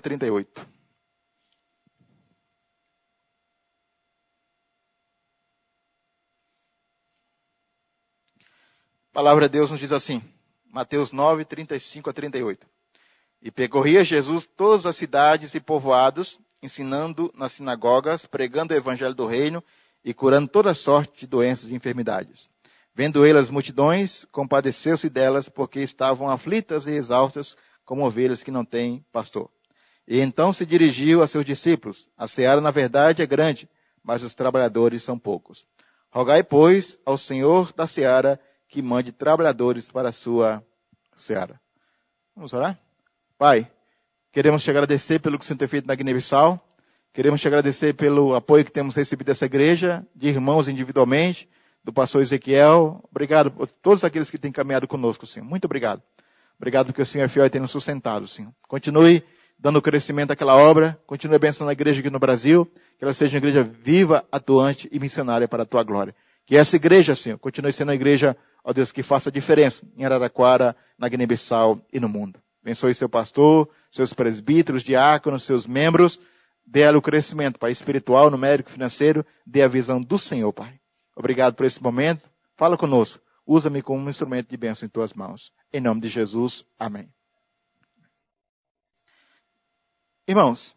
38. A palavra de Deus nos diz assim, Mateus 9, 35 a 38. E percorria Jesus todas as cidades e povoados, ensinando nas sinagogas, pregando o evangelho do reino e curando toda sorte de doenças e enfermidades. Vendo ele as multidões, compadeceu-se delas, porque estavam aflitas e exaustas, como ovelhas que não têm pastor. E então se dirigiu a seus discípulos. A seara, na verdade, é grande, mas os trabalhadores são poucos. Rogai, pois, ao Senhor da seara, que mande trabalhadores para a sua seara. Vamos orar? Pai, queremos te agradecer pelo que o Senhor tem feito na Guiné-Bissau. Queremos te agradecer pelo apoio que temos recebido dessa igreja, de irmãos individualmente, do pastor Ezequiel. Obrigado por todos aqueles que têm caminhado conosco, Senhor. Muito obrigado. Obrigado porque o Senhor é fiel e tem nos sustentado, Senhor. Continue dando crescimento àquela obra. Continue abençoando a igreja aqui no Brasil. Que ela seja uma igreja viva, atuante e missionária para a tua glória. Que essa igreja, Senhor, continue sendo uma igreja, ó Deus, que faça diferença em Araraquara, na Guiné-Bissau e no mundo. Abençoe seu pastor, seus presbíteros, diáconos, seus membros. Dê-lhe o crescimento, Pai, espiritual, numérico, financeiro. Dê a visão do Senhor, Pai. Obrigado por esse momento. Fala conosco. Usa-me como um instrumento de bênção em tuas mãos. Em nome de Jesus. Amém. Irmãos,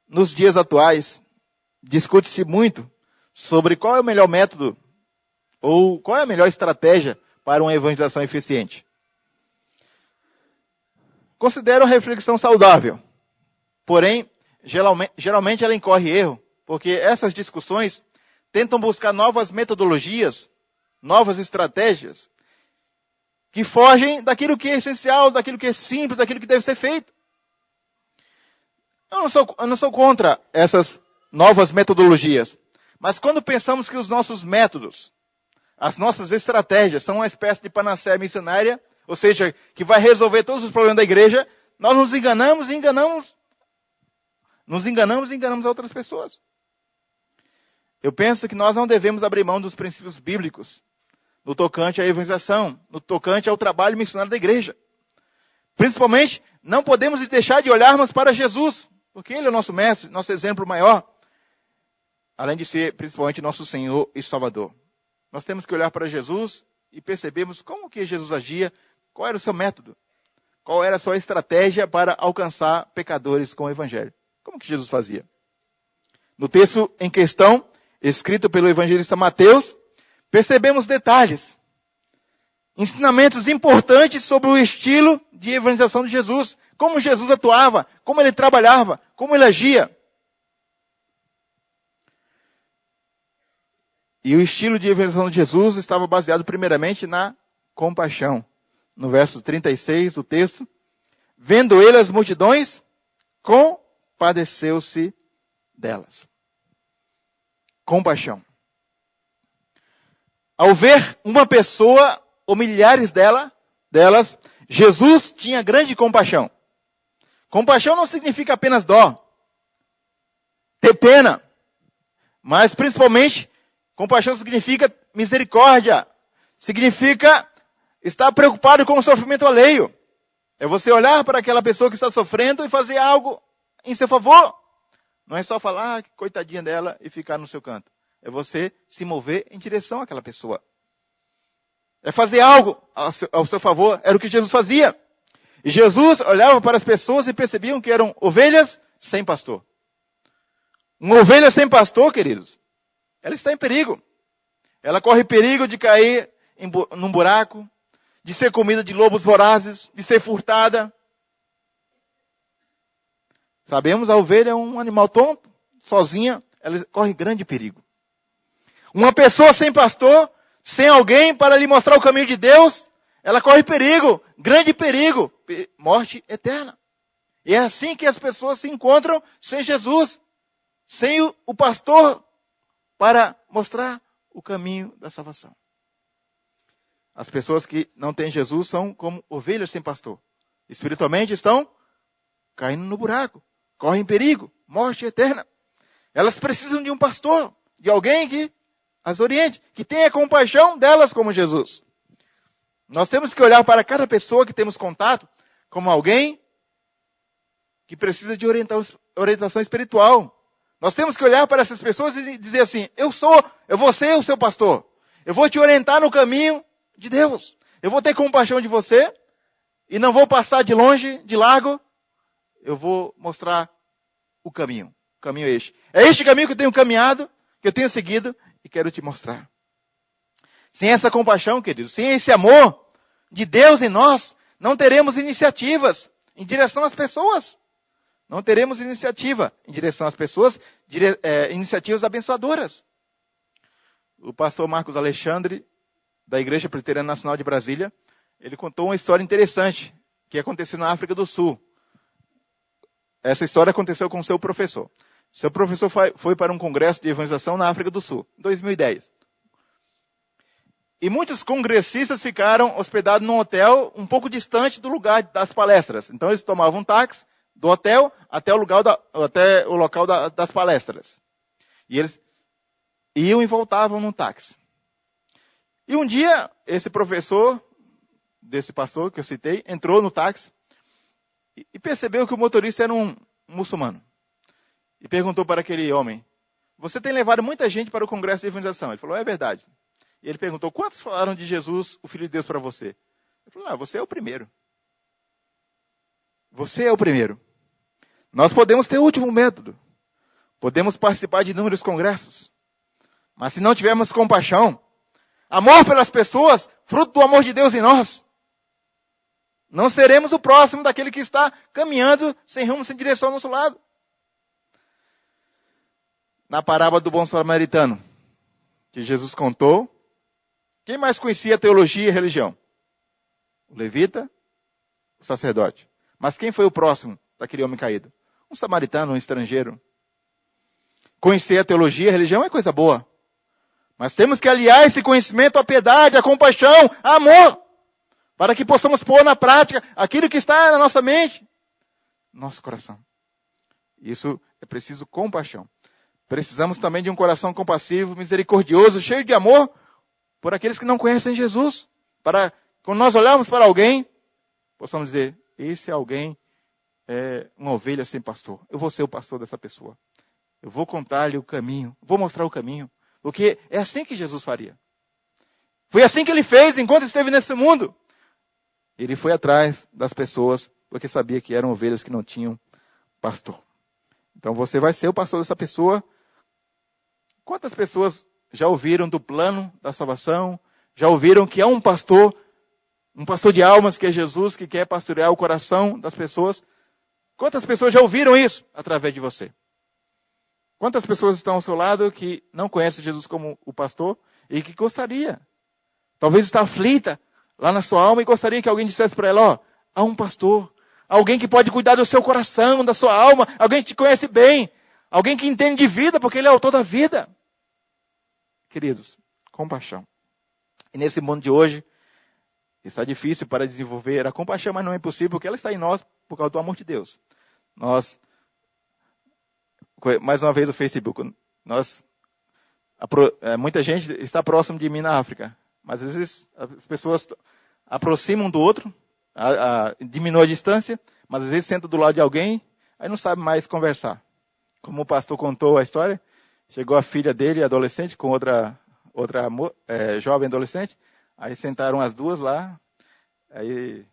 nos dias atuais, discute-se muito sobre qual é o melhor método ou qual é a melhor estratégia para uma evangelização eficiente. Considero a reflexão saudável. Porém, geralmente ela incorre erro, porque essas discussões tentam buscar novas metodologias, novas estratégias, que fogem daquilo que é essencial, daquilo que é simples, daquilo que deve ser feito. Eu não sou contra essas novas metodologias, mas quando pensamos que os nossos métodos, as nossas estratégias são uma espécie de panaceia missionária, ou seja, que vai resolver todos os problemas da igreja, nós nos enganamos e enganamos outras pessoas. Eu penso que nós não devemos abrir mão dos princípios bíblicos no tocante à evangelização, no tocante ao trabalho missionário da igreja. Principalmente, não podemos deixar de olharmos para Jesus, porque Ele é o nosso mestre, nosso exemplo maior, além de ser principalmente nosso Senhor e Salvador. Nós temos que olhar para Jesus e percebermos como que Jesus agia, qual era o seu método, qual era a sua estratégia para alcançar pecadores com o Evangelho. Como que Jesus fazia? No texto em questão, escrito pelo evangelista Mateus, percebemos detalhes, ensinamentos importantes sobre o estilo de evangelização de Jesus, como Jesus atuava, como ele trabalhava, como ele agia. E o estilo de evangelização de Jesus estava baseado primeiramente na compaixão. No verso 36 do texto, vendo ele as multidões, compadeceu-se delas. Compaixão. Ao ver uma pessoa ou milhares delas, Jesus tinha grande compaixão. Compaixão não significa apenas dó, ter pena, mas principalmente compaixão significa misericórdia, significa estar preocupado com o sofrimento alheio. É você olhar para aquela pessoa que está sofrendo e fazer algo em seu favor. Não é só falar, coitadinha dela, e ficar no seu canto. É você se mover em direção àquela pessoa. É fazer algo ao seu favor. Era o que Jesus fazia. E Jesus olhava para as pessoas e percebiam que eram ovelhas sem pastor. Uma ovelha sem pastor, queridos, ela está em perigo. Ela corre perigo de cair num buraco, de ser comida de lobos vorazes, de ser furtada. Sabemos, a ovelha é um animal tonto, sozinha, ela corre grande perigo. Uma pessoa sem pastor, sem alguém para lhe mostrar o caminho de Deus, ela corre perigo, grande perigo, morte eterna. E é assim que as pessoas se encontram sem Jesus, sem o pastor para mostrar o caminho da salvação. As pessoas que não têm Jesus são como ovelhas sem pastor. Espiritualmente estão caindo no buraco, correm perigo, morte eterna. Elas precisam de um pastor, de alguém que as oriente, que tenha compaixão delas como Jesus. Nós temos que olhar para cada pessoa que temos contato como alguém que precisa de orientação espiritual. Nós temos que olhar para essas pessoas e dizer assim, eu vou ser o seu pastor. Eu vou te orientar no caminho de Deus. Eu vou ter compaixão de você e não vou passar de longe, de largo. Eu vou mostrar o caminho é este. É este caminho que eu tenho caminhado, que eu tenho seguido e quero te mostrar. Sem essa compaixão, queridos, sem esse amor de Deus em nós, não teremos iniciativas em direção às pessoas. Não teremos iniciativa em direção às pessoas, iniciativas abençoadoras. O pastor Marcos Alexandre, da Igreja Presbiteriana Nacional de Brasília, ele contou uma história interessante que aconteceu na África do Sul. Essa história aconteceu com o seu professor. Seu professor foi para um congresso de evangelização na África do Sul, em 2010. E muitos congressistas ficaram hospedados num hotel um pouco distante do lugar das palestras. Então eles tomavam um táxi do hotel até o local das palestras. E eles iam e voltavam no táxi. E um dia, esse professor, desse pastor que eu citei, entrou no táxi e percebeu que o motorista era um muçulmano. E perguntou para aquele homem, você tem levado muita gente para o congresso de evangelização? Ele falou, é verdade. E ele perguntou, quantos falaram de Jesus, o Filho de Deus, para você? Ele falou, você é o primeiro. Você é o primeiro. Nós podemos ter o último método. Podemos participar de inúmeros congressos. Mas se não tivermos compaixão, amor pelas pessoas, fruto do amor de Deus em nós, não seremos o próximo daquele que está caminhando sem rumo, sem direção ao nosso lado. Na parábola do bom samaritano, que Jesus contou, quem mais conhecia teologia e religião? O levita, o sacerdote. Mas quem foi o próximo daquele homem caído? Um samaritano, um estrangeiro. Conhecer a teologia e a religião é coisa boa. Mas temos que aliar esse conhecimento à piedade, à compaixão, ao amor, para que possamos pôr na prática aquilo que está na nossa mente, no nosso coração. Isso é preciso compaixão. Precisamos também de um coração compassivo, misericordioso, cheio de amor por aqueles que não conhecem Jesus. Para, quando nós olharmos para alguém, possamos dizer, esse alguém é uma ovelha sem pastor. Eu vou ser o pastor dessa pessoa. Eu vou contar-lhe o caminho, vou mostrar o caminho. Porque é assim que Jesus faria. Foi assim que ele fez enquanto esteve nesse mundo. Ele foi atrás das pessoas, porque sabia que eram ovelhas que não tinham pastor. Então você vai ser o pastor dessa pessoa. Quantas pessoas já ouviram do plano da salvação? Já ouviram que há um pastor de almas, que é Jesus, que quer pastorear o coração das pessoas? Quantas pessoas já ouviram isso através de você? Quantas pessoas estão ao seu lado que não conhecem Jesus como o pastor e que gostaria? Talvez está aflita lá na sua alma e gostaria que alguém dissesse para ela, há um pastor, alguém que pode cuidar do seu coração, da sua alma, alguém que te conhece bem, alguém que entende de vida, porque ele é o autor da vida. Queridos, compaixão. E nesse mundo de hoje, está difícil para desenvolver a compaixão, mas não é impossível, porque ela está em nós por causa do amor de Deus. Mais uma vez o Facebook, muita gente está próximo de mim na África, mas às vezes as pessoas aproximam do outro, diminui a distância, mas às vezes senta do lado de alguém, aí não sabe mais conversar. Como o pastor contou a história, chegou a filha dele, adolescente, com outra jovem adolescente, aí sentaram as duas lá, aí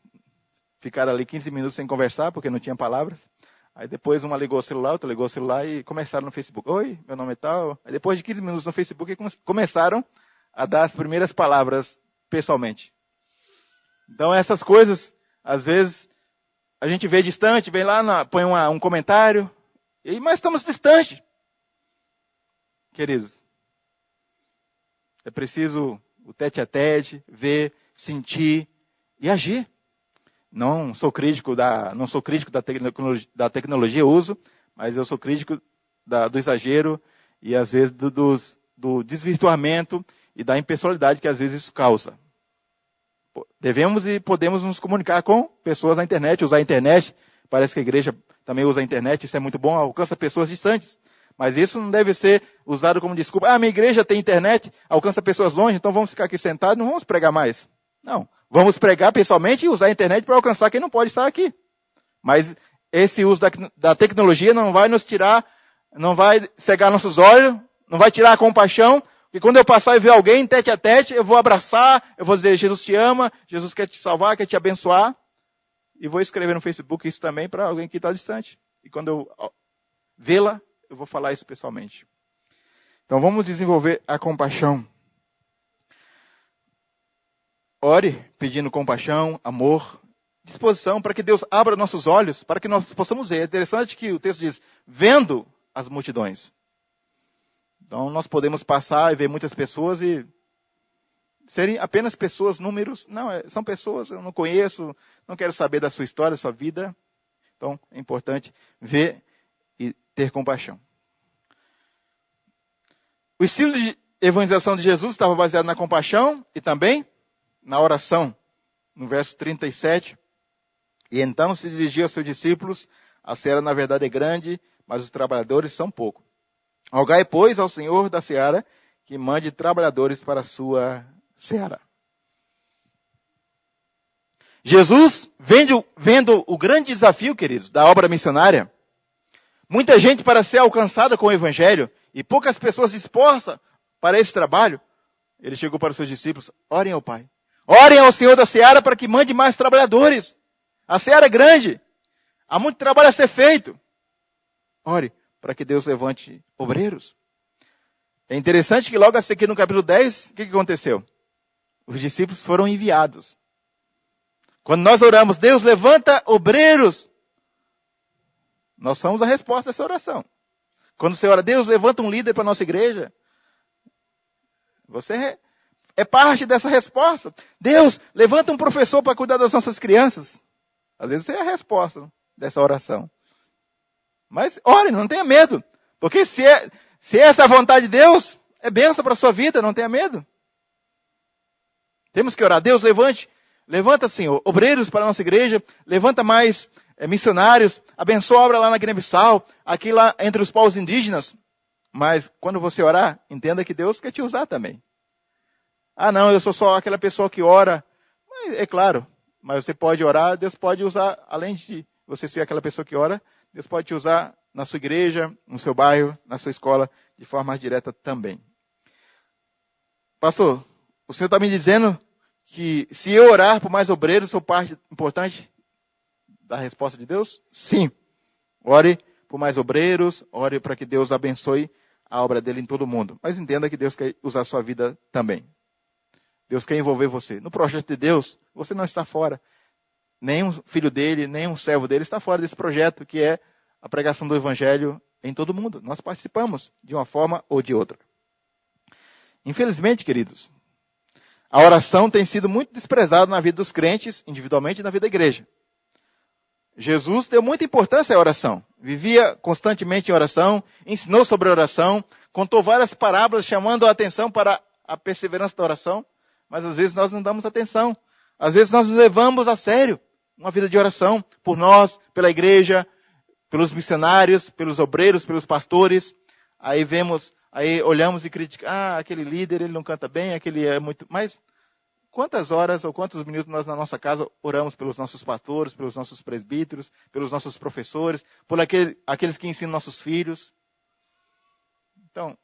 ficaram ali 15 minutos sem conversar, porque não tinha palavras. Aí depois uma ligou o celular, outra ligou o celular e começaram no Facebook. Oi, meu nome é tal. Aí depois de 15 minutos no Facebook, começaram a dar as primeiras palavras pessoalmente. Então essas coisas, às vezes, a gente vê distante, vem lá, põe um comentário, mas estamos distantes. Queridos, é preciso o tete a tete, ver, sentir e agir. Não sou crítico da tecnologia, uso, mas eu sou crítico do exagero e às vezes do desvirtuamento e da impessoalidade que às vezes isso causa. Devemos e podemos nos comunicar com pessoas na internet, usar a internet. Parece que a igreja também usa a internet, isso é muito bom, alcança pessoas distantes. Mas isso não deve ser usado como desculpa. Minha igreja tem internet, alcança pessoas longe, então vamos ficar aqui sentados, não vamos pregar mais. Não, vamos pregar pessoalmente e usar a internet para alcançar quem não pode estar aqui. Mas esse uso da tecnologia não vai nos tirar, não vai cegar nossos olhos, não vai tirar a compaixão, e quando eu passar e ver alguém tete a tete, eu vou abraçar, eu vou dizer, Jesus te ama, Jesus quer te salvar, quer te abençoar, e vou escrever no Facebook isso também para alguém que está distante. E quando eu vê-la, eu vou falar isso pessoalmente. Então vamos desenvolver a compaixão. Ore pedindo compaixão, amor, disposição para que Deus abra nossos olhos, para que nós possamos ver. É interessante que o texto diz, vendo as multidões. Então nós podemos passar e ver muitas pessoas e serem apenas pessoas, números. Não, são pessoas, eu não conheço, não quero saber da sua história, da sua vida. Então é importante ver e ter compaixão. O estilo de evangelização de Jesus estava baseado na compaixão e também na oração. No verso 37, e então se dirigia aos seus discípulos, a seara na verdade é grande, mas os trabalhadores são poucos. Rogai, pois, ao Senhor da seara, que mande trabalhadores para a sua seara. Jesus, vendo o grande desafio, queridos, da obra missionária, muita gente para ser alcançada com o Evangelho, e poucas pessoas dispostas para esse trabalho, ele chegou para os seus discípulos, orem ao Pai. Orem ao Senhor da seara para que mande mais trabalhadores. A seara é grande. Há muito trabalho a ser feito. Ore para que Deus levante obreiros. É interessante que logo a seguir no capítulo 10, o que aconteceu? Os discípulos foram enviados. Quando nós oramos, Deus levanta obreiros, nós somos a resposta dessa oração. Quando você ora, Deus levanta um líder para a nossa igreja, você é parte dessa resposta. Deus, levanta um professor para cuidar das nossas crianças. Às vezes você é a resposta dessa oração. Mas ore, não tenha medo. Porque se essa é a vontade de Deus, é bênção para a sua vida, não tenha medo. Temos que orar. Deus, levanta, Senhor, obreiros para a nossa igreja, levanta mais missionários, abençoa a obra lá na Guiné-Bissau, aqui lá entre os povos indígenas. Mas quando você orar, entenda que Deus quer te usar também. Ah, não, eu sou só aquela pessoa que ora. Mas, é claro, mas você pode orar, Deus pode usar, além de você ser aquela pessoa que ora, Deus pode te usar na sua igreja, no seu bairro, na sua escola, de forma mais direta também. Pastor, o senhor está me dizendo que se eu orar por mais obreiros, sou parte importante da resposta de Deus? Sim. Ore por mais obreiros, ore para que Deus abençoe a obra dele em todo mundo. Mas entenda que Deus quer usar a sua vida também. Deus quer envolver você. No projeto de Deus, você não está fora. Nenhum filho dele, nenhum servo dele está fora desse projeto, que é a pregação do Evangelho em todo mundo. Nós participamos de uma forma ou de outra. Infelizmente, queridos, a oração tem sido muito desprezada na vida dos crentes, individualmente e na vida da igreja. Jesus deu muita importância à oração. Vivia constantemente em oração, ensinou sobre a oração, contou várias parábolas chamando a atenção para a perseverança da oração, mas às vezes nós não damos atenção. Às vezes nós nos levamos a sério uma vida de oração por nós, pela igreja, pelos missionários, pelos obreiros, pelos pastores. Aí olhamos e criticamos, aquele líder, ele não canta bem, aquele é muito... Mas quantas horas ou quantos minutos nós na nossa casa oramos pelos nossos pastores, pelos nossos presbíteros, pelos nossos professores, por aqueles que ensinam nossos filhos? Então,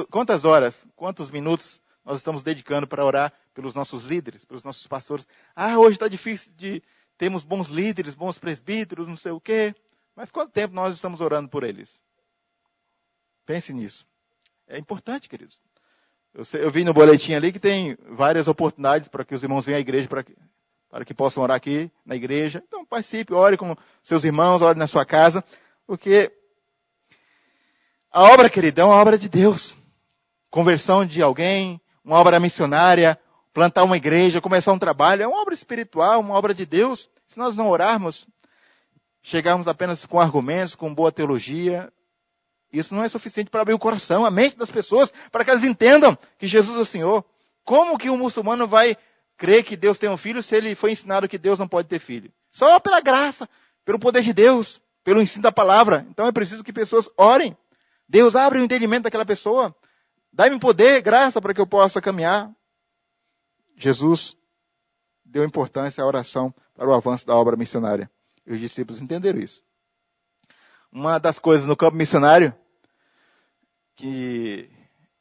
quantas horas, quantos minutos nós estamos dedicando para orar pelos nossos líderes, pelos nossos pastores? Hoje está difícil de termos bons líderes, bons presbíteros, não sei o quê. Mas quanto tempo nós estamos orando por eles? Pense nisso. É importante, queridos. Eu vi no boletim ali que tem várias oportunidades para que os irmãos venham à igreja, para que possam orar aqui na igreja. Então participe, ore com seus irmãos, ore na sua casa, porque a obra, querido, é uma obra de Deus. Conversão de alguém, uma obra missionária, plantar uma igreja, começar um trabalho, é uma obra espiritual, uma obra de Deus. Se nós não orarmos, chegarmos apenas com argumentos, com boa teologia, isso não é suficiente para abrir o coração, a mente das pessoas, para que elas entendam que Jesus é o Senhor. Como que um muçulmano vai crer que Deus tem um filho se ele foi ensinado que Deus não pode ter filho? Só pela graça, pelo poder de Deus, pelo ensino da palavra. Então é preciso que pessoas orem. Deus abre o entendimento daquela pessoa. Dá-me poder, graça, para que eu possa caminhar. Jesus deu importância à oração para o avanço da obra missionária. E os discípulos entenderam isso. Uma das coisas no campo missionário que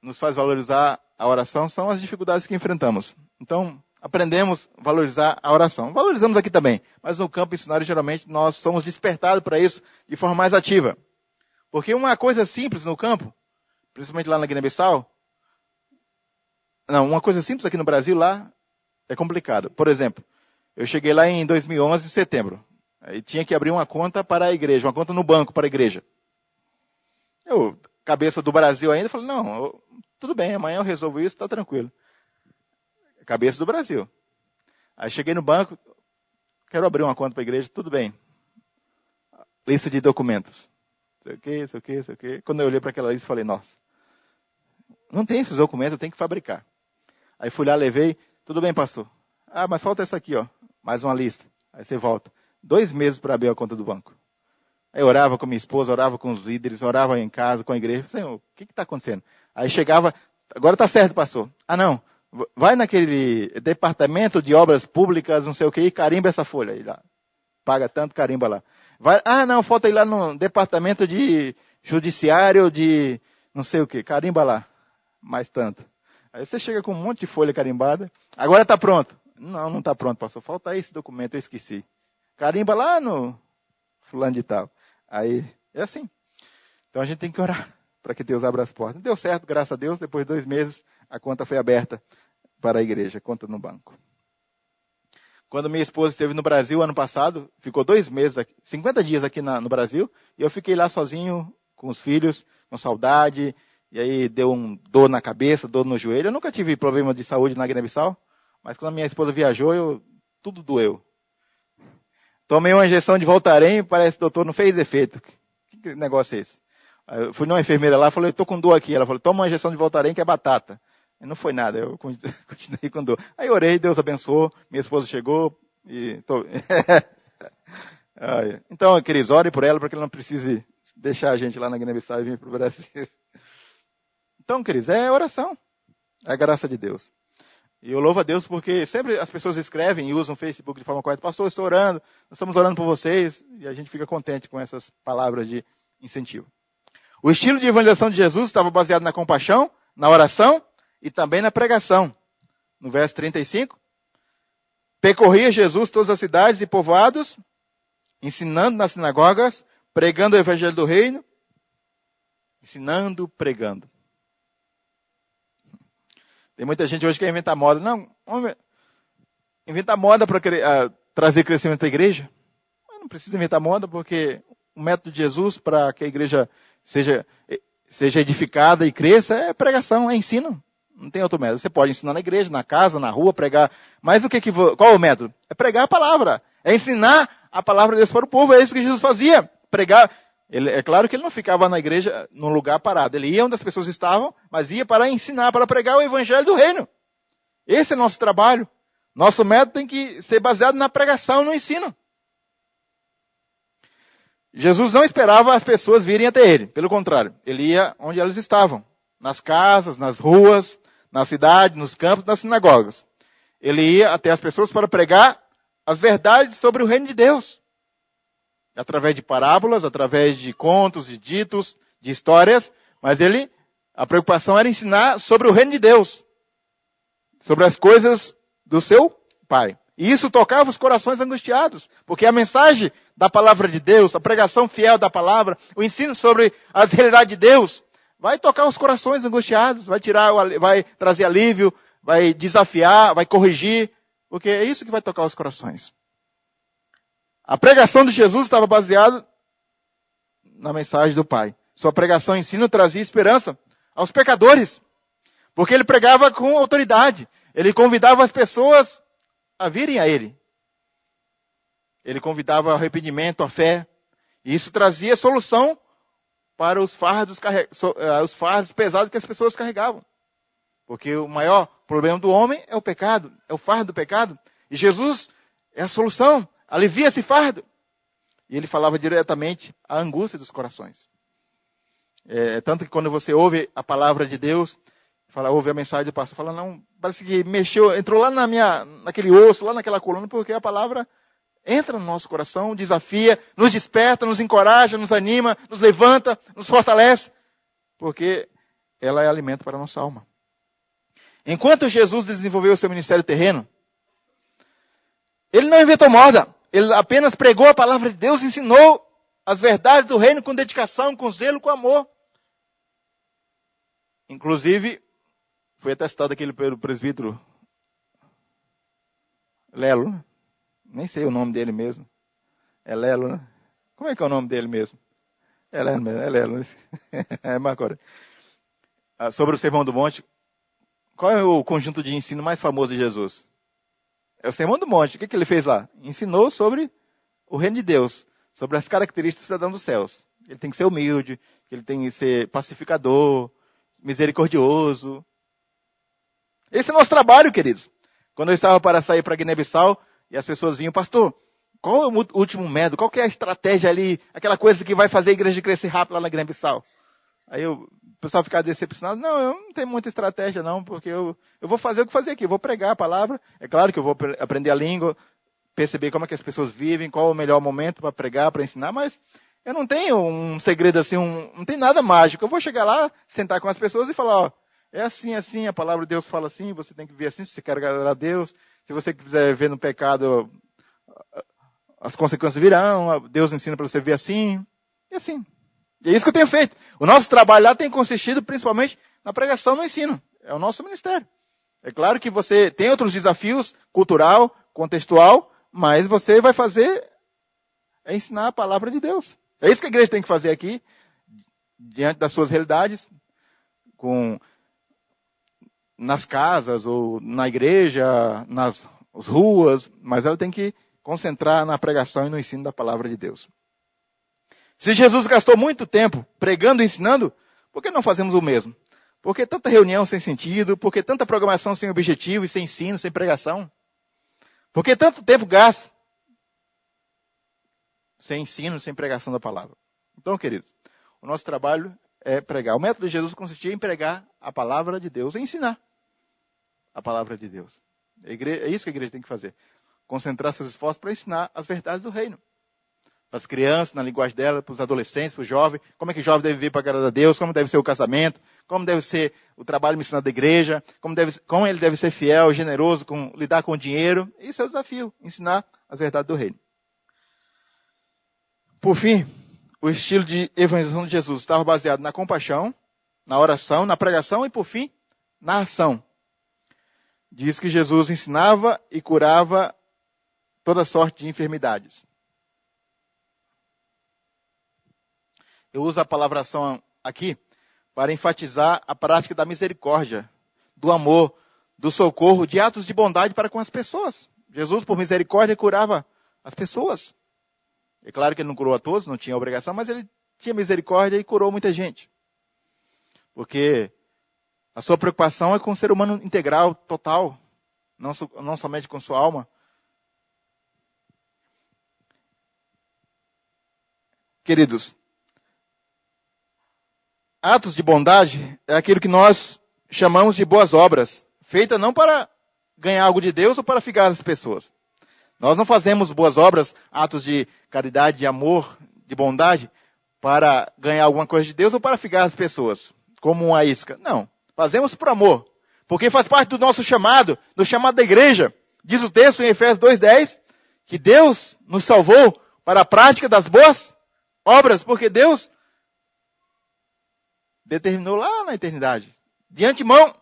nos faz valorizar a oração são as dificuldades que enfrentamos. Então, aprendemos a valorizar a oração. Valorizamos aqui também, mas no campo missionário, geralmente, nós somos despertados para isso de forma mais ativa. Porque uma coisa simples no campo, principalmente lá na Guiné-Bissau, uma coisa simples aqui no Brasil, lá, é complicado. Por exemplo, eu cheguei lá em 2011, em setembro. Aí tinha que abrir uma conta para a igreja, uma conta no banco para a igreja. Eu, cabeça do Brasil ainda, falei, não, tudo bem, amanhã eu resolvo isso, está tranquilo. Cabeça do Brasil. Aí cheguei no banco, quero abrir uma conta para a igreja, tudo bem. Lista de documentos. Sei o quê. Quando eu olhei para aquela lista, falei, nossa, não tem esses documentos, eu tenho que fabricar. Aí fui lá, levei, tudo bem, pastor. Ah, mas falta essa aqui, ó, mais uma lista. Aí você volta. 2 meses para abrir a conta do banco. Aí eu orava com minha esposa, orava com os líderes, orava em casa, com a igreja. Senhor, o que está acontecendo? Aí chegava, agora está certo, pastor. Ah, não, vai naquele departamento de obras públicas, não sei o que, e carimba essa folha aí lá. Paga tanto, carimba lá. Vai, não, falta ir lá no departamento de judiciário de não sei o que, carimba lá. Mais tanto. Aí você chega com um monte de folha carimbada. Agora está pronto. Não está pronto, pastor. Falta esse documento, eu esqueci. Carimba lá no fulano de tal. Aí, é assim. Então a gente tem que orar para que Deus abra as portas. Deu certo, graças a Deus. Depois de 2 meses, a conta foi aberta para a igreja, conta no banco. Quando minha esposa esteve no Brasil ano passado, ficou 2 meses, 50 dias aqui no Brasil, e eu fiquei lá sozinho com os filhos, com saudade, e aí deu dor na cabeça, dor no joelho. Eu nunca tive problema de saúde na Guiné-Bissau, mas quando a minha esposa viajou, tudo doeu. Tomei uma injeção de Voltaren, parece que o doutor não fez efeito. Que negócio é esse? Aí eu fui numa enfermeira lá, falei, estou com dor aqui. Ela falou, toma uma injeção de Voltaren que é batata. E não foi nada, eu continuei com dor. Aí orei, Deus abençoou, minha esposa chegou e... Então, queridos, orem por ela para que ela não precise deixar a gente lá na Guiné-Bissau e vir para o Brasil. Então, queridos, é oração, é a graça de Deus. E eu louvo a Deus porque sempre as pessoas escrevem e usam o Facebook de forma correta. Pastor, estou orando, nós estamos orando por vocês, e a gente fica contente com essas palavras de incentivo. O estilo de evangelização de Jesus estava baseado na compaixão, na oração e também na pregação. No verso 35, percorria Jesus todas as cidades e povoados, ensinando nas sinagogas, pregando o evangelho do reino, ensinando, pregando. Tem muita gente hoje que quer inventar moda. Não, inventar moda para trazer crescimento para a igreja. Mas não precisa inventar moda, porque o método de Jesus para que a igreja seja edificada e cresça é pregação, é ensino. Não tem outro método. Você pode ensinar na igreja, na casa, na rua, pregar. Mas qual é o método? É pregar a palavra. É ensinar a palavra de Deus para o povo. É isso que Jesus fazia. Pregar. É claro que ele não ficava na igreja num lugar parado. Ele ia onde as pessoas estavam, mas ia para ensinar, para pregar o evangelho do reino. Esse é nosso trabalho. Nosso método tem que ser baseado na pregação, no ensino. Jesus não esperava as pessoas virem até ele. Pelo contrário, ele ia onde elas estavam. Nas casas, nas ruas, na cidade, nos campos, nas sinagogas. Ele ia até as pessoas para pregar as verdades sobre o reino de Deus. Através de parábolas, através de contos, de ditos, de histórias, mas a preocupação era ensinar sobre o reino de Deus, sobre as coisas do seu Pai. E isso tocava os corações angustiados, porque a mensagem da palavra de Deus, a pregação fiel da palavra, o ensino sobre as realidades de Deus, vai tocar os corações angustiados, vai trazer alívio, vai desafiar, vai corrigir, porque é isso que vai tocar os corações. A pregação de Jesus estava baseada na mensagem do Pai. Sua pregação e ensino trazia esperança aos pecadores, porque ele pregava com autoridade. Ele convidava as pessoas a virem a ele. Ele convidava ao arrependimento, à fé. E isso trazia solução para os fardos pesados que as pessoas carregavam. Porque o maior problema do homem é o pecado, é o fardo do pecado. E Jesus é a solução. Alivia esse fardo. E ele falava diretamente à angústia dos corações. Tanto que quando você ouve a palavra de Deus, ouve a mensagem do pastor, fala, não, parece que entrou lá naquele osso, lá naquela coluna, porque a palavra entra no nosso coração, desafia, nos desperta, nos encoraja, nos anima, nos levanta, nos fortalece, porque ela é alimento para a nossa alma. Enquanto Jesus desenvolveu o seu ministério terreno, ele não inventou moda, ele apenas pregou a palavra de Deus, ensinou as verdades do reino com dedicação, com zelo, com amor. Inclusive, foi atestado aquele pelo presbítero Lelo, né? Nem sei o nome dele mesmo. É Lelo, né? Como é que é o nome dele mesmo? É Lelo mesmo, é Lelo. Né? É Marcora. Sobre o Sermão do Monte, qual é o conjunto de ensino mais famoso de Jesus? É o Sermão do Monte. O que ele fez lá? Ensinou sobre o reino de Deus, sobre as características do cidadão dos céus. Ele tem que ser humilde, ele tem que ser pacificador, misericordioso. Esse é o nosso trabalho, queridos. Quando eu estava para sair para Guiné-Bissau, e as pessoas vinham, pastor, qual é o último método? Qual que é a estratégia ali, aquela coisa que vai fazer a igreja crescer rápido lá na Guiné-Bissau? Aí o pessoal ficava decepcionado. Não, eu não tenho muita estratégia não, porque eu vou fazer o que fazer aqui, eu vou pregar a palavra. É claro que eu vou aprender a língua, perceber como é que as pessoas vivem, qual é o melhor momento para pregar, para ensinar, mas eu não tenho um segredo assim, não tem nada mágico. Eu vou chegar lá, sentar com as pessoas e falar, ó, é assim, assim, a palavra de Deus fala assim, você tem que ver assim, se você quer agradar a Deus. Se você quiser ver no pecado, as consequências virão, Deus ensina para você ver assim, e assim. E é isso que eu tenho feito. O nosso trabalho lá tem consistido principalmente na pregação e no ensino. É o nosso ministério. É claro que você tem outros desafios, cultural, contextual, mas você vai fazer é ensinar a palavra de Deus. É isso que a igreja tem que fazer aqui, diante das suas realidades, nas casas ou na igreja, nas ruas, mas ela tem que concentrar na pregação e no ensino da palavra de Deus. Se Jesus gastou muito tempo pregando e ensinando, por que não fazemos o mesmo? Por que tanta reunião sem sentido? Por que tanta programação sem objetivo e sem ensino, sem pregação? Por que tanto tempo gasto sem ensino, sem pregação da palavra? Então, queridos, o nosso trabalho é pregar. O método de Jesus consistia em pregar a palavra de Deus e ensinar a palavra de Deus. É isso que a igreja tem que fazer. Concentrar seus esforços para ensinar as verdades do reino. Para as crianças, na linguagem dela, para os adolescentes, para o jovem. Como é que o jovem deve viver para agradar a Deus, como deve ser o casamento, como deve ser o trabalho missionário da igreja, como ele deve ser fiel, generoso, lidar com o dinheiro. Isso é o desafio, ensinar as verdades do reino. Por fim, o estilo de evangelização de Jesus estava baseado na compaixão, na oração, na pregação e, por fim, na ação. Diz que Jesus ensinava e curava toda sorte de enfermidades. Eu uso a palavra ação aqui para enfatizar a prática da misericórdia, do amor, do socorro, de atos de bondade para com as pessoas. Jesus, por misericórdia, curava as pessoas. É claro que ele não curou a todos, não tinha obrigação, mas ele tinha misericórdia e curou muita gente. Porque a sua preocupação é com o ser humano integral, total, não somente com sua alma. Queridos, atos de bondade é aquilo que nós chamamos de boas obras, feita não para ganhar algo de Deus ou para ficar as pessoas. Nós não fazemos boas obras, atos de caridade, de amor, de bondade, para ganhar alguma coisa de Deus ou para ficar as pessoas, como uma isca. Não, fazemos por amor, porque faz parte do nosso chamado, do chamado da igreja. Diz o texto em Efésios 2:10, que Deus nos salvou para a prática das boas obras, porque Deus determinou lá na eternidade, de antemão,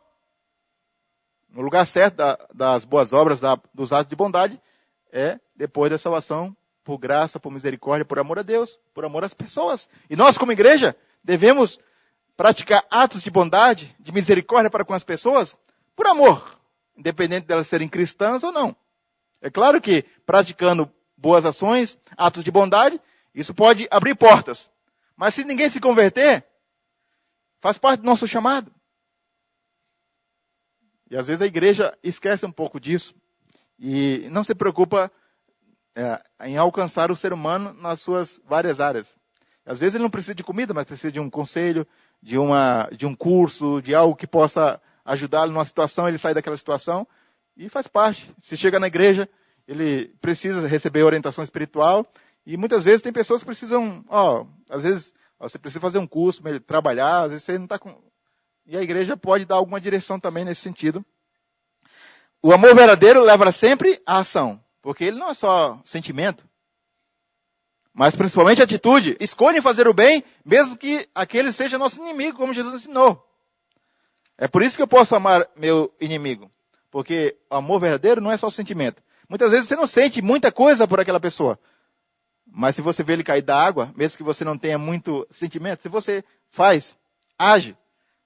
no lugar certo das boas obras, dos atos de bondade, é depois da salvação, por graça, por misericórdia, por amor a Deus, por amor às pessoas. E nós, como igreja, devemos praticar atos de bondade, de misericórdia para com as pessoas, por amor, independente delas serem cristãs ou não. É claro que praticando boas ações, atos de bondade, isso pode abrir portas. Mas se ninguém se converter, faz parte do nosso chamado. E às vezes a igreja esquece um pouco disso e não se preocupa em alcançar o ser humano nas suas várias áreas. Às vezes ele não precisa de comida, mas precisa de um conselho, de um curso, de algo que possa ajudá-lo numa situação, ele sai daquela situação e faz parte. Se chega na igreja ele precisa receber orientação espiritual, e muitas vezes tem pessoas que precisam, às vezes você precisa fazer um curso, trabalhar, às vezes você não está com... E a igreja pode dar alguma direção também nesse sentido. O amor verdadeiro leva sempre à ação, porque ele não é só sentimento, mas principalmente atitude. Escolha fazer o bem, mesmo que aquele seja nosso inimigo, como Jesus ensinou. É por isso que eu posso amar meu inimigo, porque o amor verdadeiro não é só sentimento. Muitas vezes você não sente muita coisa por aquela pessoa, mas se você vê ele cair da água, mesmo que você não tenha muito sentimento, se você age,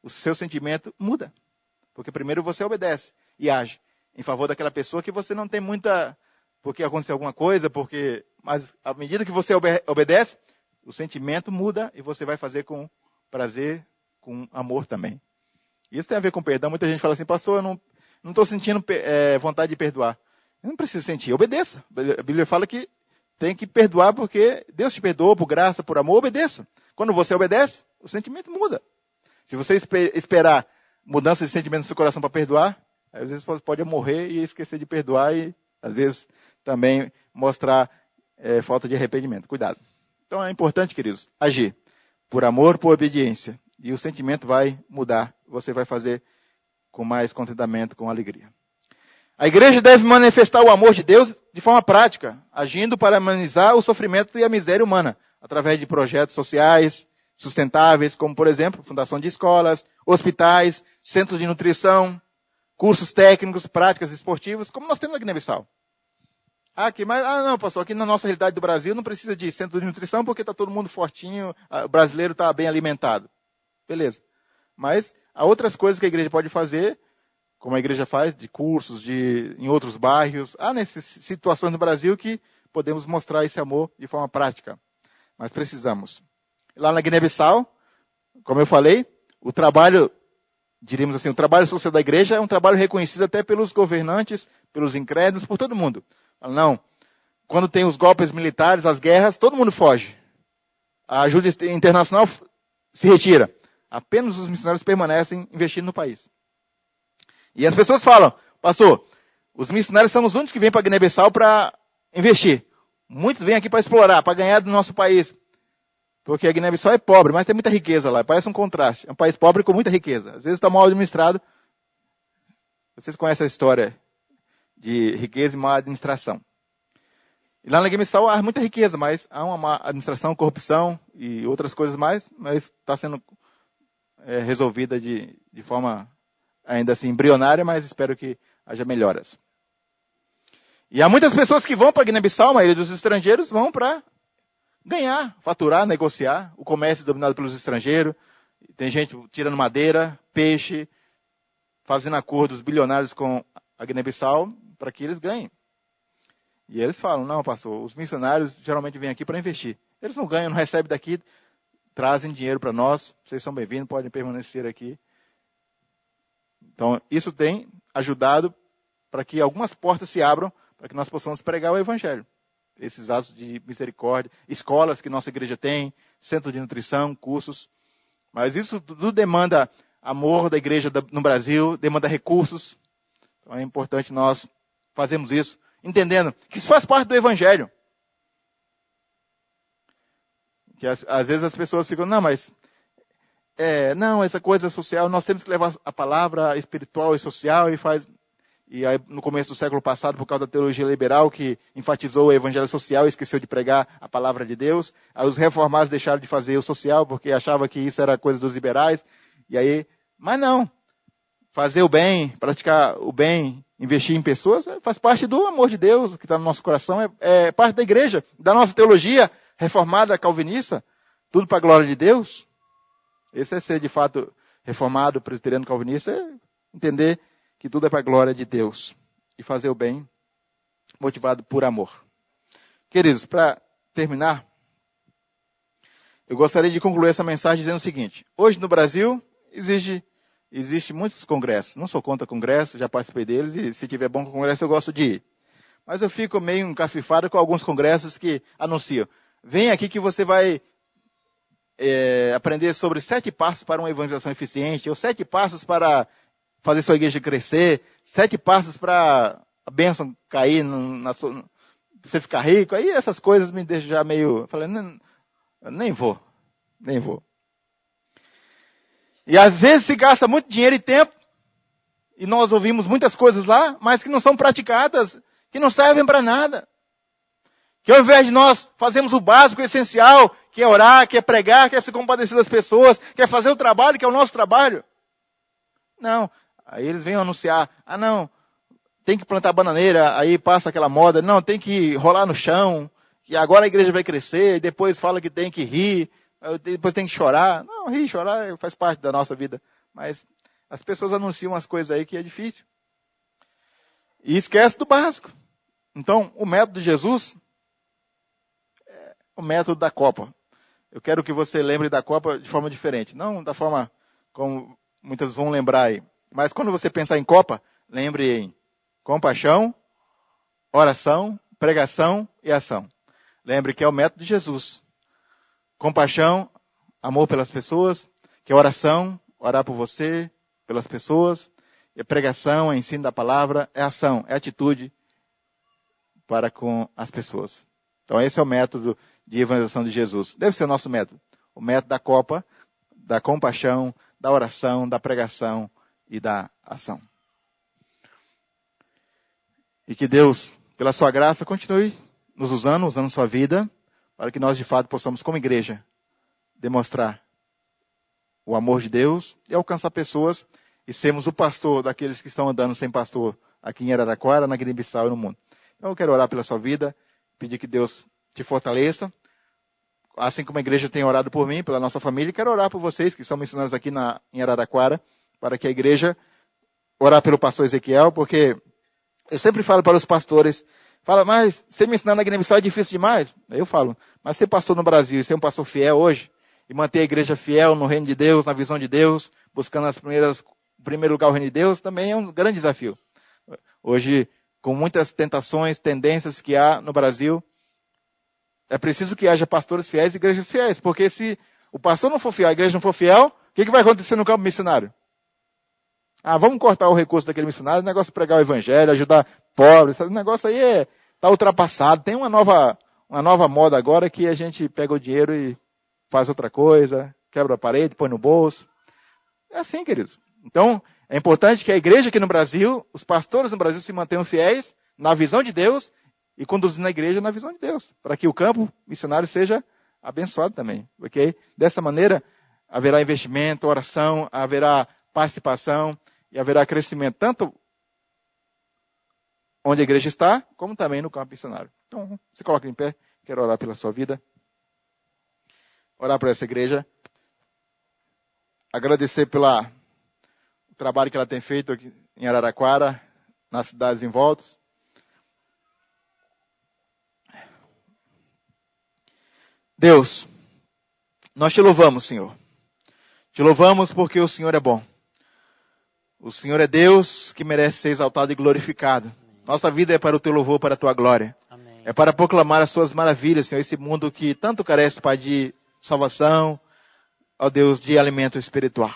o seu sentimento muda. Porque primeiro você obedece e age em favor daquela pessoa que você não tem muita... Porque aconteceu alguma coisa, mas à medida que você obedece, o sentimento muda e você vai fazer com prazer, com amor também. Isso tem a ver com perdão. Muita gente fala assim, pastor, eu não estou sentindo vontade de perdoar. Eu não preciso sentir, obedeça. A Bíblia fala que tem que perdoar porque Deus te perdoou por graça, por amor, obedeça. Quando você obedece, o sentimento muda. Se você esperar mudança de sentimento no seu coração para perdoar, às vezes pode morrer e esquecer de perdoar e às vezes também mostrar falta de arrependimento. Cuidado. Então é importante, queridos, agir por amor, por obediência. E o sentimento vai mudar. Você vai fazer com mais contentamento, com alegria. A igreja deve manifestar o amor de Deus de forma prática, agindo para amenizar o sofrimento e a miséria humana, através de projetos sociais sustentáveis, como, por exemplo, fundação de escolas, hospitais, centros de nutrição, cursos técnicos, práticas esportivas, como nós temos na Guiné-Bissau. Não, pastor, aqui na nossa realidade do Brasil não precisa de centro de nutrição porque está todo mundo fortinho, o brasileiro está bem alimentado. Beleza. Mas há outras coisas que a igreja pode fazer, como a igreja faz, de cursos em outros bairros. Há nessas situações no Brasil que podemos mostrar esse amor de forma prática. Mas precisamos. Lá na Guiné-Bissau, como eu falei, o trabalho social da igreja é um trabalho reconhecido até pelos governantes, pelos incrédulos, por todo mundo. Não, quando tem os golpes militares, as guerras, todo mundo foge. A ajuda internacional se retira. Apenas os missionários permanecem investindo no país. E as pessoas falam, pastor, os missionários são os únicos que vêm para Guiné-Bissau para investir. Muitos vêm aqui para explorar, para ganhar do nosso país. Porque a Guiné-Bissau é pobre, mas tem muita riqueza lá. Parece um contraste. É um país pobre com muita riqueza. Às vezes está mal administrado. Vocês conhecem a história de riqueza e má administração. E lá na Guiné-Bissau há muita riqueza, mas há uma má administração, corrupção e outras coisas mais, mas está sendo resolvida de forma ainda assim embrionária, mas espero que haja melhoras. E há muitas pessoas que vão para a Guiné-Bissau, a maioria dos estrangeiros, vão para ganhar, faturar, negociar. O comércio é dominado pelos estrangeiros. Tem gente tirando madeira, peixe, fazendo acordos bilionários com a Guiné-Bissau para que eles ganhem. E eles falam, não, pastor, os missionários geralmente vêm aqui para investir. Eles não ganham, não recebem daqui, trazem dinheiro para nós. Vocês são bem-vindos, podem permanecer aqui. Então, isso tem ajudado para que algumas portas se abram, para que nós possamos pregar o Evangelho. Esses atos de misericórdia, escolas que nossa igreja tem, centro de nutrição, cursos. Mas isso tudo demanda amor da igreja no Brasil, demanda recursos. Então é importante nós fazermos isso, entendendo que isso faz parte do Evangelho. Que às vezes as pessoas ficam, essa coisa social, nós temos que levar a palavra espiritual e social E aí, no começo do século passado, por causa da teologia liberal, que enfatizou o evangelho social e esqueceu de pregar a palavra de Deus, aí os reformados deixaram de fazer o social, porque achavam que isso era coisa dos liberais. Mas não. Fazer o bem, praticar o bem, investir em pessoas, faz parte do amor de Deus que está no nosso coração, é parte da igreja, da nossa teologia reformada, calvinista, tudo para a glória de Deus. Esse é ser, de fato, reformado, presbiteriano, calvinista, é entender que tudo é para a glória de Deus. E fazer o bem motivado por amor. Queridos, para terminar, eu gostaria de concluir essa mensagem dizendo o seguinte. Hoje no Brasil, existe muitos congressos. Não sou contra congressos, já participei deles. E se tiver bom congresso, eu gosto de ir. Mas eu fico meio encafifado com alguns congressos que anunciam. Vem aqui que você vai aprender sobre 7 passos para uma evangelização eficiente. Ou 7 passos para fazer sua igreja crescer, 7 passos para a bênção cair você ficar rico, aí essas coisas me deixam já meio... Eu falei, nem vou. E às vezes se gasta muito dinheiro e tempo, e nós ouvimos muitas coisas lá, mas que não são praticadas, que não servem para nada. Que ao invés de nós fazermos o básico, o essencial, que é orar, que é pregar, que é se compadecer das pessoas, que é fazer o trabalho, que é o nosso trabalho. Não. Aí eles vêm anunciar, não, tem que plantar bananeira, aí passa aquela moda, não, tem que rolar no chão, que agora a igreja vai crescer, e depois fala que tem que rir, depois tem que chorar. Não, rir e chorar faz parte da nossa vida. Mas as pessoas anunciam umas coisas aí que é difícil. E esquece do básico. Então, o método de Jesus é o método da copa. Eu quero que você lembre da copa de forma diferente. Não da forma como muitas vão lembrar aí. Mas quando você pensar em copa, lembre em compaixão, oração, pregação e ação. Lembre que é o método de Jesus. Compaixão, amor pelas pessoas, que é oração, orar por você, pelas pessoas, e a pregação, é ensino da palavra, é ação, é atitude para com as pessoas. Então esse é o método de evangelização de Jesus. Deve ser o nosso método. O método da copa, da compaixão, da oração, da pregação e da ação. E que Deus, pela sua graça, continue nos usando sua vida, para que nós de fato possamos, como igreja, demonstrar o amor de Deus e alcançar pessoas e sermos o pastor daqueles que estão andando sem pastor aqui em Araraquara, na Guiné-Bissau e no mundo. Então eu quero orar pela sua vida, pedir que Deus te fortaleça. Assim como a igreja tem orado por mim, pela nossa família, quero orar por vocês que são missionários aqui em Araraquara, para que a igreja orar pelo pastor Ezequiel, porque eu sempre falo para os pastores, mas ser missionário na Guiné-Bissau é difícil demais. Aí eu falo, mas ser pastor no Brasil e ser um pastor fiel hoje, e manter a igreja fiel no reino de Deus, na visão de Deus, buscando em primeiro lugar o reino de Deus, também é um grande desafio. Hoje, com muitas tentações, tendências que há no Brasil, é preciso que haja pastores fiéis e igrejas fiéis, porque se o pastor não for fiel, a igreja não for fiel, o que vai acontecer no campo missionário? Vamos cortar o recurso daquele missionário, o negócio de pregar o evangelho, ajudar pobres, esse negócio aí está ultrapassado. Tem uma nova moda agora que a gente pega o dinheiro e faz outra coisa, quebra a parede, põe no bolso. É assim, queridos. Então, é importante que a igreja aqui no Brasil, os pastores no Brasil se mantenham fiéis na visão de Deus e conduzindo a igreja na visão de Deus, para que o campo missionário seja abençoado também, ok? Dessa maneira, haverá investimento, oração, haverá participação e haverá crescimento, tanto onde a igreja está, como também no campo missionário. Então, se coloque em pé, quero orar pela sua vida, orar por essa igreja, agradecer pelo trabalho que ela tem feito aqui em Araraquara, nas cidades em volta. Deus, nós te louvamos, Senhor. Te louvamos porque o Senhor é bom. O Senhor é Deus que merece ser exaltado e glorificado. Nossa vida é para o teu louvor, para a tua glória. Amém. É para proclamar as tuas maravilhas, Senhor, esse mundo que tanto carece, Pai, de salvação, ó Deus, de alimento espiritual.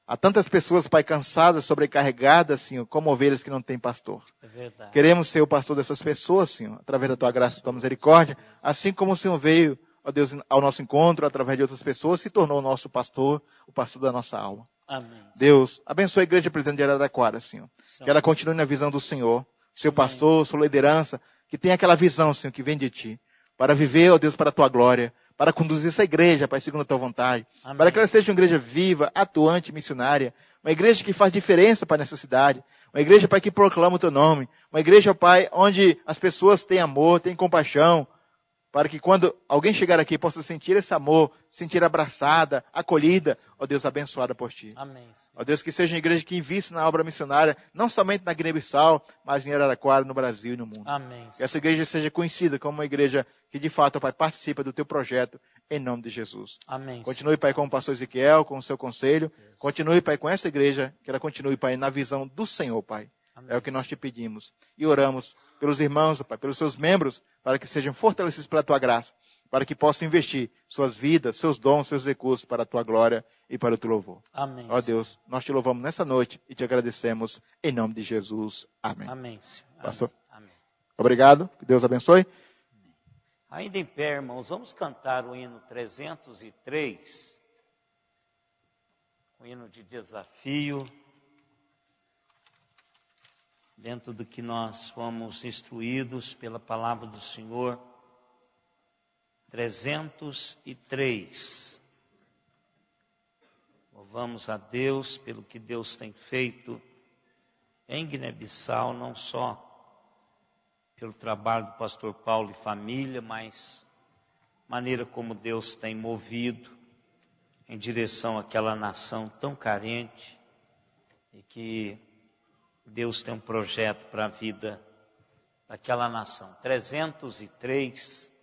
Há tantas pessoas, Pai, cansadas, sobrecarregadas, Senhor, como ovelhas que não têm pastor. É verdade. Queremos ser o pastor dessas pessoas, Senhor, através da tua graça e da tua misericórdia, assim como o Senhor veio, ó Deus, ao nosso encontro, através de outras pessoas, se tornou o nosso pastor, o pastor da nossa alma. Amém. Deus, abençoe a igreja presente de Araraquara, Senhor. Que ela continue na visão do Senhor, seu pastor, sua liderança, que tenha aquela visão, Senhor, que vem de ti, para viver, ó Deus, para a tua glória, para conduzir essa igreja, Pai, segundo a tua vontade. Amém. Para que ela seja uma igreja viva, atuante, missionária, uma igreja que faz diferença, Pai, nessa cidade, uma igreja, Pai, que proclama o teu nome, uma igreja, Pai, onde as pessoas têm amor, têm compaixão, para que quando alguém chegar aqui possa sentir esse amor, sentir abraçada, acolhida, ó Deus, abençoada por ti. Amém. Ó Deus, que seja uma igreja que invista na obra missionária, não somente na Guiné-Bissau, mas em Araraquara, no Brasil e no mundo. Amém. Que essa igreja seja conhecida como uma igreja que de fato, Pai, participa do teu projeto, em nome de Jesus. Amém. Continue, Pai, com o pastor Ezequiel, com o seu conselho. Deus. Continue, Pai, com essa igreja, que ela continue, Pai, na visão do Senhor, Pai. Amém. É o que nós te pedimos. E oramos pelos irmãos, Pai, pelos seus membros, para que sejam fortalecidos pela tua graça, para que possam investir suas vidas, seus dons, seus recursos para a tua glória e para o teu louvor. Amém. Ó Deus, nós te louvamos nessa noite e te agradecemos em nome de Jesus. Amém. Amém, Senhor. Pastor. Amém. Obrigado, que Deus abençoe. Ainda em pé, irmãos, vamos cantar o hino 303, o hino de desafio, dentro do que nós fomos instruídos pela palavra do Senhor. 303. Louvamos a Deus pelo que Deus tem feito em Guiné-Bissau, não só pelo trabalho do pastor Paulo e família, mas maneira como Deus tem movido em direção àquela nação tão carente, e que Deus tem um projeto para a vida daquela nação. 303.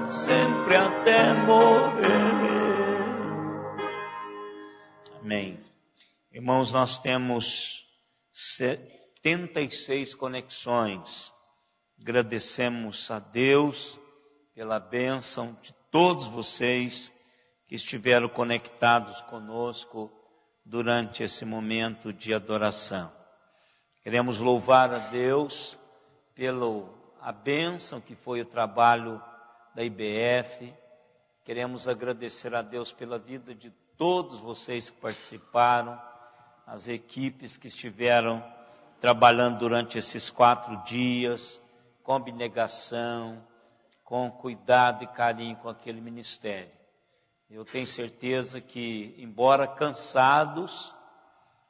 Sempre até morrer. Amém. Irmãos, nós temos 76 conexões. Agradecemos a Deus pela bênção de todos vocês que estiveram conectados conosco durante esse momento de adoração. Queremos louvar a Deus pela bênção que foi o trabalho da IBF. Queremos agradecer a Deus pela vida de todos vocês que participaram, as equipes que estiveram trabalhando durante esses 4 dias, com abnegação, com cuidado e carinho com aquele ministério. Eu tenho certeza que, embora cansados,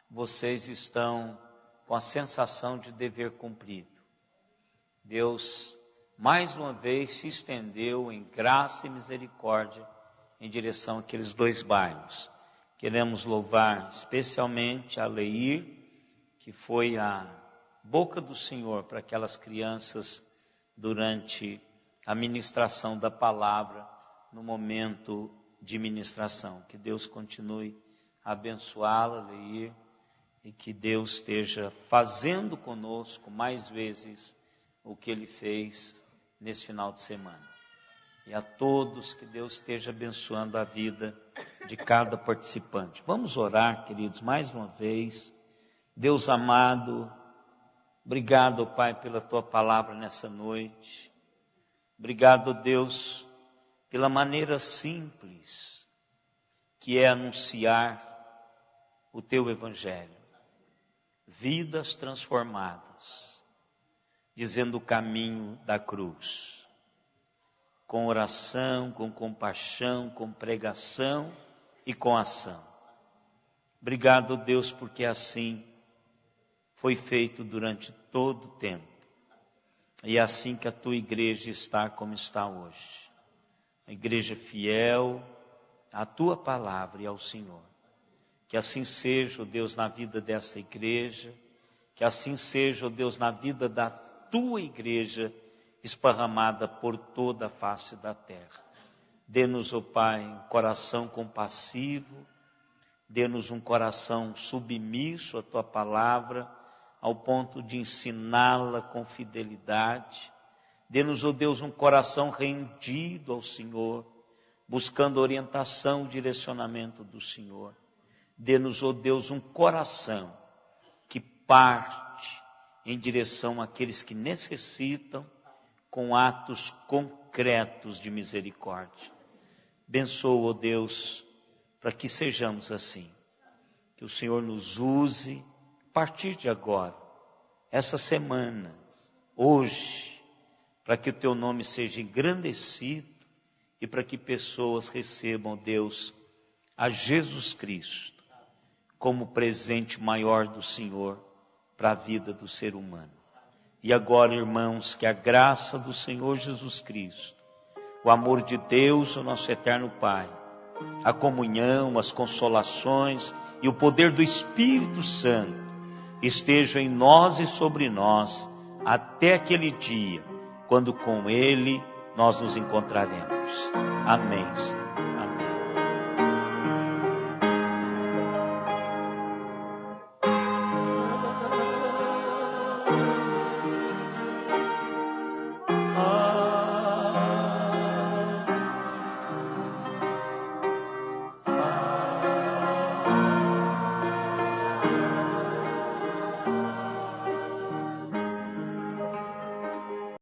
vocês estão com a sensação de dever cumprido. Deus, mais uma vez, se estendeu em graça e misericórdia em direção àqueles 2 bairros. Queremos louvar especialmente a Leir, que foi a boca do Senhor para aquelas crianças durante a ministração da palavra, no momento de ministração. Que Deus continue a abençoá-la, Leir, e que Deus esteja fazendo conosco mais vezes o que Ele fez nesse final de semana. E a todos, que Deus esteja abençoando a vida de cada participante. Vamos orar, queridos, mais uma vez. Deus amado, obrigado, Pai, pela Tua palavra nessa noite. Obrigado, Deus, pela maneira simples que é anunciar o Teu Evangelho. Vidas transformadas, dizendo o caminho da cruz. Com oração, com compaixão, com pregação e com ação. Obrigado, Deus, porque assim foi feito durante todo o tempo. E é assim que a Tua igreja está como está hoje. Uma igreja fiel à Tua palavra e ao Senhor. Que assim seja, ó Deus, na vida desta igreja. Que assim seja, ó Deus, na vida da Tua igreja, esparramada por toda a face da terra. Dê-nos, ó Pai, um coração compassivo. Dê-nos um coração submisso à Tua palavra, ao ponto de ensiná-la com fidelidade. Dê-nos, ó Deus, um coração rendido ao Senhor, buscando orientação e direcionamento do Senhor. Dê-nos, ó Deus, um coração que parte em direção àqueles que necessitam, com atos concretos de misericórdia. Abençoa, ó Deus, para que sejamos assim. Que o Senhor nos use a partir de agora, essa semana, hoje, para que o Teu nome seja engrandecido e para que pessoas recebam, ó Deus, a Jesus Cristo como presente maior do Senhor para a vida do ser humano. E agora, irmãos, que a graça do Senhor Jesus Cristo, o amor de Deus, o nosso eterno Pai, a comunhão, as consolações e o poder do Espírito Santo estejam em nós e sobre nós até aquele dia, quando com Ele nós nos encontraremos. Amém, Senhor. Amém.